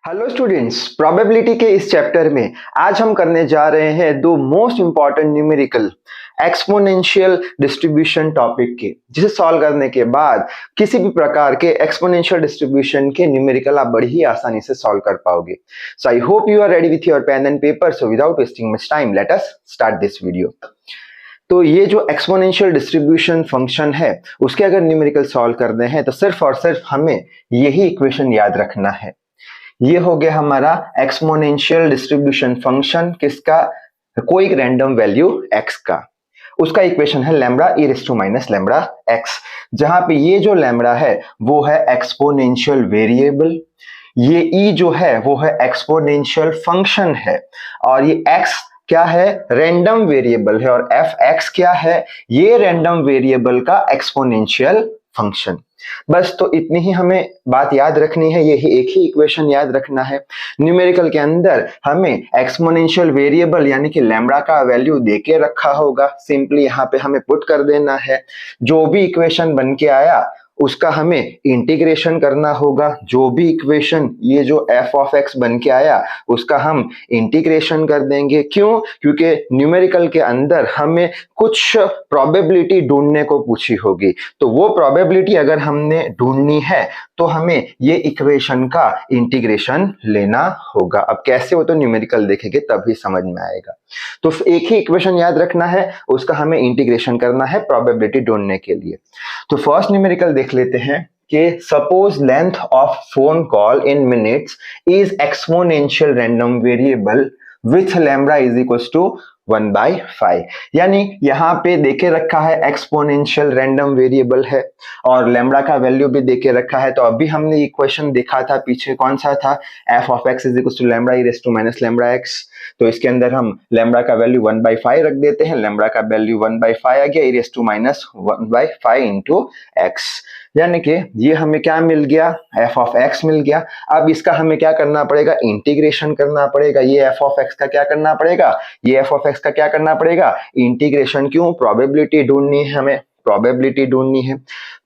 Hello students, probability के इस chapter में आज हम करने जा रहे हैं दो most important numerical exponential distribution topic के, जिसे सॉल्व करने के बाद किसी भी प्रकार के एक्सपोनेंशियल डिस्ट्रीब्यूशन के न्यूमेरिकल आप बड़ी ही आसानी से सॉल्व कर पाओगे। So I hope you are ready with your pen and paper. So without wasting much time let us start this video. तो ये जो एक्सपोनेंशियल डिस्ट्रीब्यूशन फंक्शन है उसके अगर न्यूमेरिकल सॉल्व करने हैं तो सिर्फ और सिर्फ हमें यही इक्वेशन याद रखना है। ये हो गया हमारा एक्सपोनेंशियल डिस्ट्रीब्यूशन फंक्शन किसका, कोई एक रैंडम वैल्यू x का। उसका इक्वेशन है lambda e raise to minus lambda x, जहां पे ये जो लैम्बडा है वो है एक्सपोनेंशियल वेरिएबल, ये e जो है वो है एक्सपोनेंशियल फंक्शन है, और ये x क्या है, रैंडम वेरिएबल है, और f(x) क्या है, ये रैंडम वेरिएबल का एक्सपोनेंशियल फंक्शन। बस तो इतनी ही हमें बात याद रखनी है, यही एक ही इक्वेशन याद रखना है। न्यूमेरिकल के अंदर हमें एक्सपोनेंशियल वेरिएबल यानी कि लैम्बडा का वैल्यू देके रखा होगा, सिंपली यहाँ पे हमें पुट कर देना है। जो भी इक्वेशन बन के आया उसका हमें इंटीग्रेशन करना होगा। जो भी इक्वेशन ये जो f ऑफ x बन के आया उसका हम इंटीग्रेशन कर देंगे। क्यों? क्योंकि न्यूमेरिकल के अंदर हमें कुछ प्रोबेबिलिटी ढूंढने को पूछी होगी, तो वो प्रोबेबिलिटी अगर हमने ढूंढनी है तो हमें ये इक्वेशन का इंटीग्रेशन लेना होगा। अब कैसे हो तो न्यूमेरिकल देखेंगे तभी समझ में आएगा। तो एक ही इक्वेशन याद रखना है, उसका हमें इंटीग्रेशन करना है प्रोबेबिलिटी ढूंढने के लिए। तो फर्स्ट न्यूमेरिकल देख लेते हैं कि suppose length of phone call in minutes is exponential random variable with lambda is equal to 1/5। यानी यहाँ पे देके रखा है एक्सपोनेंशियल रैंडम वेरिएबल है और लैम्बडा का वैल्यू भी देके रखा है। तो अभी हमने इक्वेशन देखा था पीछे, कौन सा था, f of x is equal to lambda e raise to minus lambda x। तो इसके अंदर हम लैम्बडा का वैल्यू 1/5 रख देते हैं, लैम्बडा का वैल्यू 1/5 आ गया, e raise to minus 1/5 into x, यानी कि ये हमें क्या मिल गया, f ऑफ x मिल गया। अब इसका हमें क्या करना पड़ेगा, इंटीग्रेशन करना पड़ेगा। ये f ऑफ x का क्या करना पड़ेगा, ये f ऑफ x का क्या करना पड़ेगा, इंटीग्रेशन। क्यों? प्रोबेबिलिटी ढूंढनी है, हमें प्रोबेबिलिटी ढूंढनी है।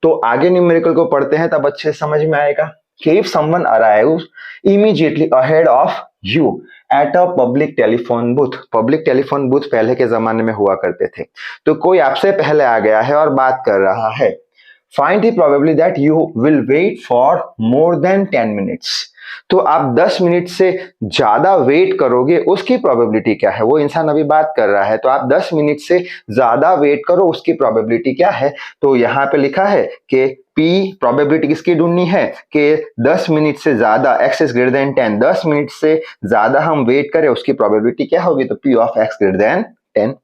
तो आगे न्यूमेरिकल को पढ़ते हैं तब अच्छे समझ में आएगा कि if someone arrives immediately ahead of you at a public telephone booth, public telephone booth पहले के जमाने में हुआ करते थे, तो कोई आपसे पहले आ गया है और बात कर रहा है, find the probability that you will wait for more than 10 minutes। तो आप 10 मिनट से ज्यादा वेट करोगे उसकी प्रोबेबिलिटी क्या है। वो इंसान अभी बात कर रहा है, तो आप 10 मिनट से ज्यादा वेट करो उसकी प्रोबेबिलिटी क्या है। तो यहाँ पे लिखा है कि P प्रोबेबिलिटी किसकी ढूंढनी है कि 10 मिनट से ज्यादा, x is greater than 10, 10 minute से ज्यादा हम वेट करें उसकी प्रोबेबिलिटी क्या होगी, तो P of x greater than 10।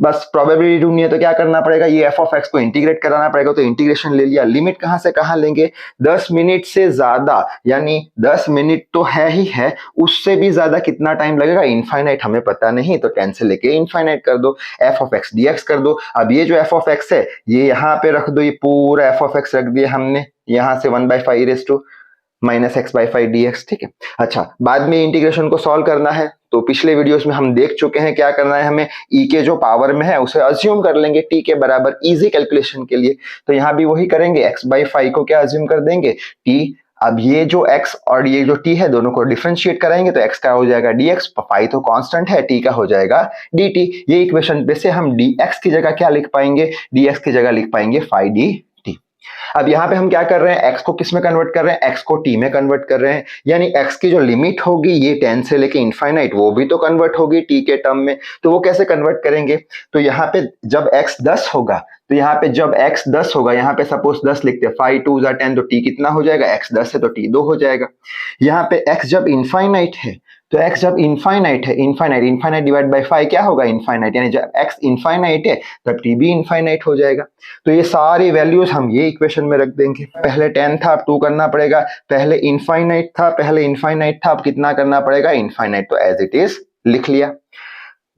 बस प्रोबेबिलिटी ढूंढनी है तो क्या करना पड़ेगा, ये f ऑफ x को इंटीग्रेट कराना पड़ेगा। तो इंटीग्रेशन ले लिया, लिमिट कहां से कहां लेंगे, 10 मिनट से ज्यादा, यानी 10 मिनट तो है ही है, उससे भी ज्यादा कितना टाइम लगेगा, इनफाइनाइट हमें पता नहीं, तो 10 से लेके इनफाइनाइट कर दो, f ऑफ x dx कर दो। अब ये जो f ऑफ x है ये यहाँ पे रख दो, ये पूरा f ऑफ x रख दिया हमने, यहाँ से 1/5 rays to minus x/5 dx, ठीक है। अच्छा, बाद में इंटीग्रेशन को सॉल्व करना है, तो पिछले वीडियोस में हम देख चुके हैं क्या करना है, हमें e के जो पावर में है उसे अज्यूम कर लेंगे t के बराबर, इजी कैलकुलेशन के लिए। तो यहाँ भी वही करेंगे, x/5 को क्या अज्यूम कर देंगे, t। अब ये जो x और ये जो t है दोनों को डिफरेंशिएट कराएंगे तो x का हो जाएगा dx, फाई तो कांस्टेंट है, t का हो जाएगा dt। ये इक्वेशन पे से हम dx की जगह क्या लिख पाएंगे, dx की जगह लिख पाएंगे फाई dt। अब यहाँ पे हम क्या कर रहे हैं, x को किस में कन्वर्ट कर रहे हैं, x को t में कन्वर्ट कर रहे हैं, यानी x की जो लिमिट होगी ये 10 से लेके इनफाइनाइट, वो भी तो कन्वर्ट होगी t के टर्म में। तो वो कैसे कन्वर्ट करेंगे, तो यहाँ पे जब x 10 होगा, तो यहाँ पे जब x 10 होगा, यहाँ पे सपोज 10 लिखते हैं, 5 2 = 10, तो t कितना हो जाएगा, x 10 है तो t 2 हो जाएगा। यहाँ पे x जब इनफाइनाइट है, तो x जब इनफाइनाइट है, इनफाइनाइट डिवाइड बाय 5 क्या होगा, इनफाइनाइट, यानी जब x इनफाइनाइट है तब t भी इनफाइनाइट हो जाएगा। तो ये सारी वैल्यूज हम ये इक्वेशन में रख देंगे। पहले 10 था, अब 2 करना पड़ेगा, पहले इनफाइनाइट था, अब कितना करना पड़ेगा, इनफाइनाइट, तो एज इट इज लिख लिया।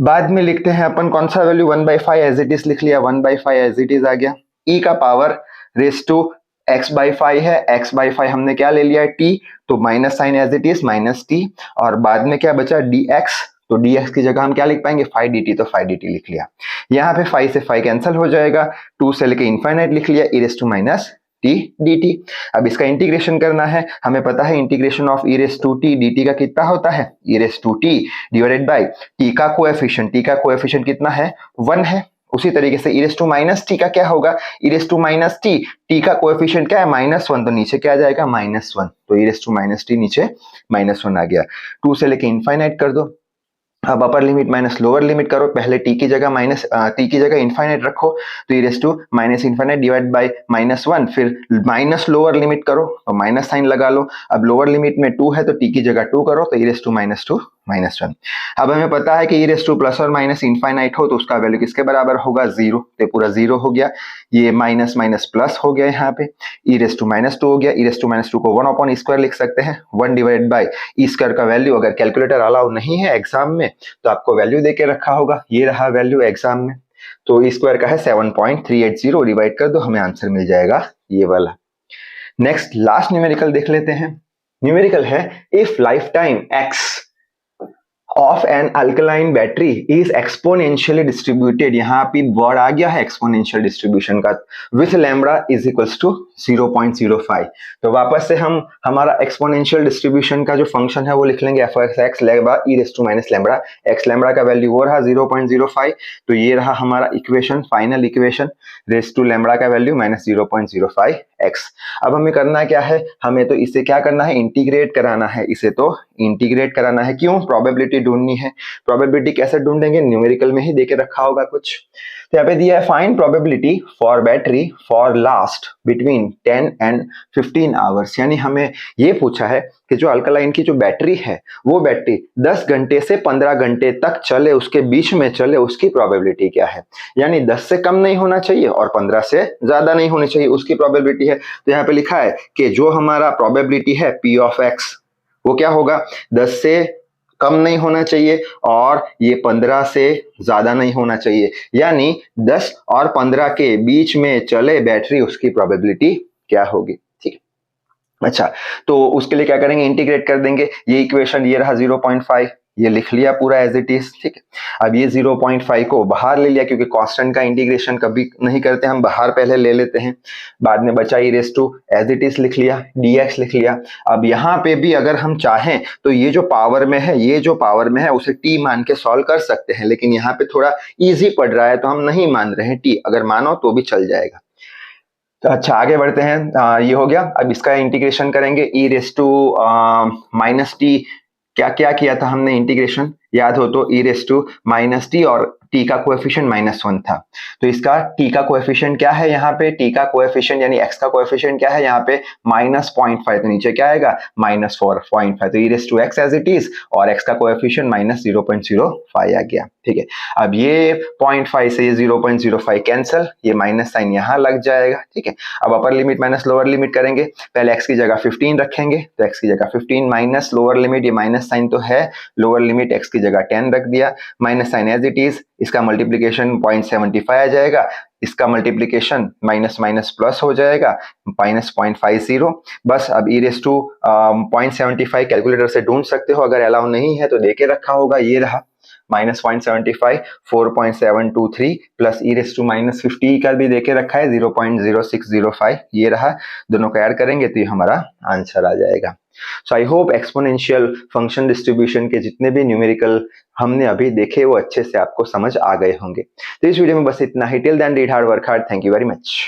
बाद में लिखते हैं अपन कौन सा वैल्यू, 1/5 एज इट इज लिख लिया, 1/5 एज इट इज आ गया। e का पावर रेज़ टू x/5 है, x/5 हमने क्या ले लिया है, t, तो minus sign as it is minus t, और बाद में क्या बचा, dx, तो dx की जगह हम क्या लिख पाएंगे, फाई dt, तो फाई dt लिख लिया। यहाँ पे 5 से 5 कैंसिल हो जाएगा, 2 से लेके इनफाइनाइट लिख लिया, e raise to minus t dt। अब इसका इंटीग्रेशन करना है, हमें पता है integration of e raise to t dt का कितना होता है, e raise to t divided by t का कोएफिशिएंट कितना है, 1 है। उसी तरीके से e raise to minus t का क्या होगा, e raise to minus t का कोएफिशिएंट क्या है, -1, तो नीचे क्या आ जाएगा, -1, तो e raise to minus t नीचे -1 आ गया। 2 से लेके इनफाइनाइट कर दो, अब upper limit minus lower limit करो, पहले t की जगह इनफाइनाइट रखो, तो e raise to minus infinite divide by -1, फिर माइनस लोअर लिमिट करो तो माइनस साइन लगा लो। अब लोअर लिमिट में 2 है तो t की जगह 2 करो, तो e रेस टू -2 -1। अब हमें पता है कि e रेस टू प्लस और माइनस इनफाइनाइट हो तो उसका वैल्यू किसके बराबर होगा, 0, तो पूरा 0 हो गया, ये माइनस माइनस प्लस हो गया, यहाँ पे e रेस टू -2 हो गया। e रेस टू -2 को 1/e² लिख सकते हैं, 1 डिवाइड बाय e² का वैल्यू, अगर कैलकुलेटर अलाउ नहीं है एग्जाम में तो आपको वैल्यू देके रखा होगा, ये रहा वैल्यू एग्जाम में, तो e² का है 7.380, डिवाइड कर दो, हमें आंसर मिल जाएगा ये वाला। नेक्स्ट लास्ट न्यूमेरिकल देख लेते हैं। न्यूमेरिकल है if life time x of an alkaline battery is exponentially distributed, यहाँ पे वर्ड आ गया है एक्सपोनेंशियल डिस्ट्रीब्यूशन का, with lambda is equals to 0.05। तो वापस से हम हमारा एक्सपोनेंशियल डिस्ट्रीब्यूशन का जो फंक्शन है वो लिख लेंगे f(x) lambda e raise to minus lambda x, lambda का वैल्यू वो रहा 0.05, तो ये रहा हमारा equation, final equation, raise to lambda का वैल्यू -0.05x। अब हमें करना क्या है, हमें तो इसे क्या करना है, इंटीग्रेट कराना है, इसे तो इंटीग्रेट कराना है, क्यों, प्रोबेबिलिटी ढूंढनी है। प्रोबेबिलिटी कैसे ढूंढेंगे, न्यूमेरिकल में ही देके रखा होगा कुछ, तो यहाँ पे दिया है find probability for battery for last between 10 and 15 hours, यानी हमें ये पूछा है कि जो अल्कलाइन की जो बैटरी है वो बैटरी 10 घंटे से 15 घंटे तक चले, उसके बीच में चले, उसकी प्रोबेबिलिटी क्या है, यानी 10 से कम नहीं होना चाहिए और 15 से ज्यादा नहीं होनी चाहिए, उसकी प्रोबेबिलिटी है। तो यहाँ पे लिखा है कि जो हमारा प्रोबेबिलिटी है p ऑफ x वो क्या होगा, 10 से कम नहीं होना चाहिए और ये 15 से ज्यादा नहीं होना चाहिए, यानी 10 और 15 के बीच में चले बैटरी, उसकी प्रोबेबिलिटी क्या होगी, ठीक है। अच्छा, तो उसके लिए क्या करेंगे, इंटीग्रेट कर देंगे, ये इक्वेशन ये रहा 0.5, ये लिख लिया पूरा एज इट इज, ठीक है। अब ये 0.5 को बाहर ले लिया, क्योंकि कांस्टेंट का इंटीग्रेशन कभी नहीं करते हम, बाहर पहले ले लेते हैं, बाद में बचा e raise to as it is लिख लिया, dx लिख लिया। अब यहाँ पे भी अगर हम चाहें तो ये जो पावर में है उसे t मान के सॉल्व कर सकते हैं, लेकिन यहाँ पे थोड़ा इजी पड़ रहा है तो हम नहीं मान रहे हैं t, अगर मानो तो भी चल जाएगा। तो अच्छा आगे बढ़ते हैं, ये हो गया। अब इसका इंटीग्रेशन करेंगे, e रेस टू -t, क्या क्या किया था हमने इंटीग्रेशन, याद हो तो e रेस टू -t और t का कोएफिशिएंट -1 था, तो इसका t का कोएफिशिएंट क्या है, यहाँ पे t का कोएफिशिएंट यानी x का कोएफिशिएंट क्या है, यहाँ पे -0.5, तो नीचे क्या आएगा, -4.5, तो e raise to x as it is और x का कोएफिशिएंट -0.05 आ गया, ठीक है। अब ये 0.5 से ये 0.05 कैंसिल, ये माइनस साइन यहाँ लग जाएगा, ठीक है। अब upper limit minus lower limit करेंगे, पहले x की जगह 15 रखेंगे, तो x की जगह 15 माइनस लोअर लिमिट, ये माइनस साइन तो है, लोअर लिमिट x की जगह 10 रख दिया, minus sign as it is, इसका मल्टीप्लीकेशन 0.75 आ जाएगा, इसका मल्टीप्लीकेशन माइनस माइनस प्लस हो जाएगा, -0.50। बस अब e रेस टू 0.75 कैलकुलेटर से ढूंढ सकते हो, अगर अलाउ नहीं है तो देके रखा होगा, ये रहा -0.75, 4.723 प्लस e रेस टू -50 का भी देके रखा है 0.0605, ये रहा, दोनों को ऐड करेंगे तो ये हमारा आंसर आ जाएगा। So I hope exponential function distribution के जितने भी न्यूमेरिकल हमने अभी देखे वो अच्छे से आपको समझ आ गए होंगे। तो इस वीडियो में बस इतना ही, till then read hard work hard, thank you very much.